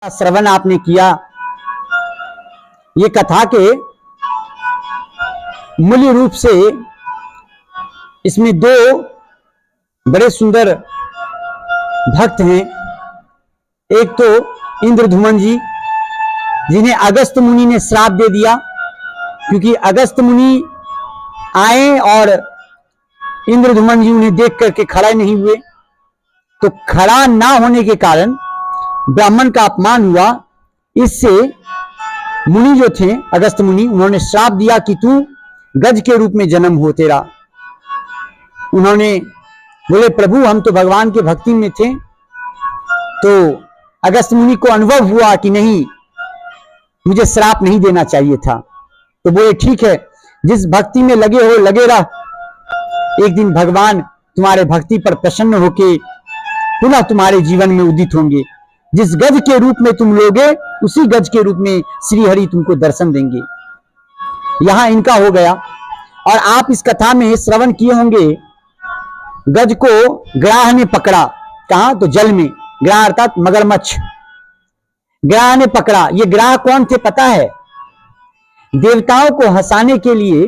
श्रवण आपने किया। ये कथा के मूल रूप से इसमें दो बड़े सुंदर भक्त हैं। एक तो इंद्रधुमन जी, जिन्हें अगस्त मुनि ने श्राप दे दिया, क्योंकि अगस्त मुनि आए और इंद्रधुमन जी उन्हें देख करके खड़ा नहीं हुए, तो खड़ा ना होने के कारण ब्राह्मण का अपमान हुआ। इससे मुनि जो थे, अगस्त मुनि, उन्होंने श्राप दिया कि तू गज के रूप में जन्म हो तेरा। उन्होंने बोले प्रभु हम तो भगवान के भक्ति में थे। तो अगस्त मुनि को अनुभव हुआ कि नहीं, मुझे श्राप नहीं देना चाहिए था। तो बोले ठीक है, जिस भक्ति में लगे हो लगे रह, एक दिन भगवान तुम्हारे भक्ति पर प्रसन्न होके पुनः तुम्हारे जीवन में उदित होंगे। जिस गज के रूप में तुम लोगे, उसी गज के रूप में श्री हरि तुमको दर्शन देंगे। यहां इनका हो गया। और आप इस कथा में श्रवण किए होंगे, गज को ग्राह ने पकड़ा। कहां? तो जल में। ग्राह अर्थात मगरमच्छ। ग्राह ने पकड़ा। ये ग्राह कौन थे पता है? देवताओं को हंसाने के लिए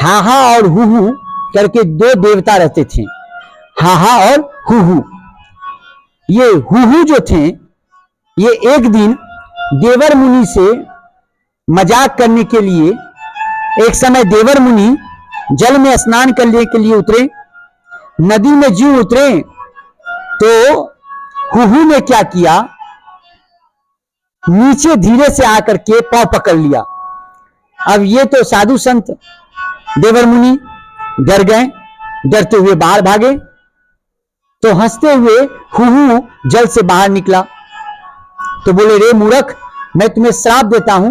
हाहा और हुहू करके दो देवता रहते थे, हाहा और हुहू। ये हुहू जो थे, ये एक दिन देवर मुनि से मजाक करने के लिए, एक समय देवर मुनि जल में स्नान करने के लिए उतरे, नदी में जीव उतरे, तो हुहू ने क्या किया, नीचे धीरे से आकर के पांव पकड़ लिया। अब ये तो साधु संत देवर मुनि डर गए, डरते हुए बाहर भागे। तो हंसते हुए हुहू जल से बाहर निकला। तो बोले रे मूर्ख, मैं तुम्हें श्राप देता हूं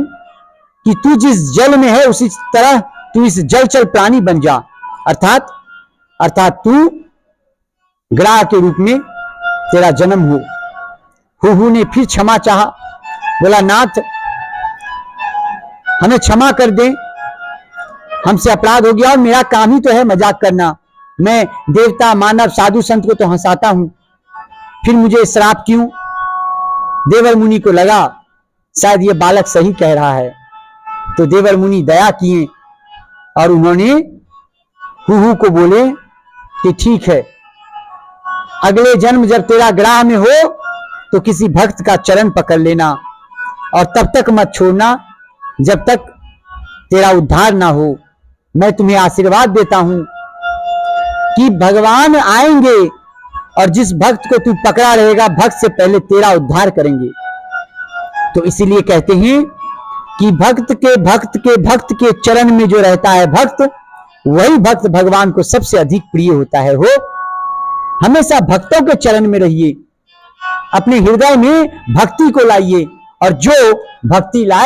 कि तू जिस जल में है उसी तरह तू इस जलचर प्राणी बन जा, अर्थात तू ग्राह के रूप में तेरा जन्म हो। हुहू ने फिर क्षमा चाहा, बोला नाथ हमें क्षमा कर दे, हमसे अपराध हो गया और मेरा काम ही तो है मजाक करना। मैं देवता मानव साधु संत को तो हंसाता हूं, फिर मुझे श्राप क्यों? देवर मुनि को लगा शायद ये बालक सही कह रहा है। तो देवर मुनि दया किए और उन्होंने हुहू को बोले कि ठीक है, अगले जन्म जब तेरा ग्राह में हो तो किसी भक्त का चरण पकड़ लेना और तब तक मत छोड़ना जब तक तेरा उद्धार ना हो। मैं तुम्हें आशीर्वाद देता हूं कि भगवान आएंगे और जिस भक्त को तू पकड़ा रहेगा, भक्त से पहले तेरा उद्धार करेंगे। तो इसीलिए कहते हैं कि भक्त के चरण में जो रहता है भक्त, वही भक्त भगवान को सबसे अधिक प्रिय होता है। हो हमेशा भक्तों के चरण में रहिए, अपने हृदय में भक्ति को लाइए, और जो भक्ति लाए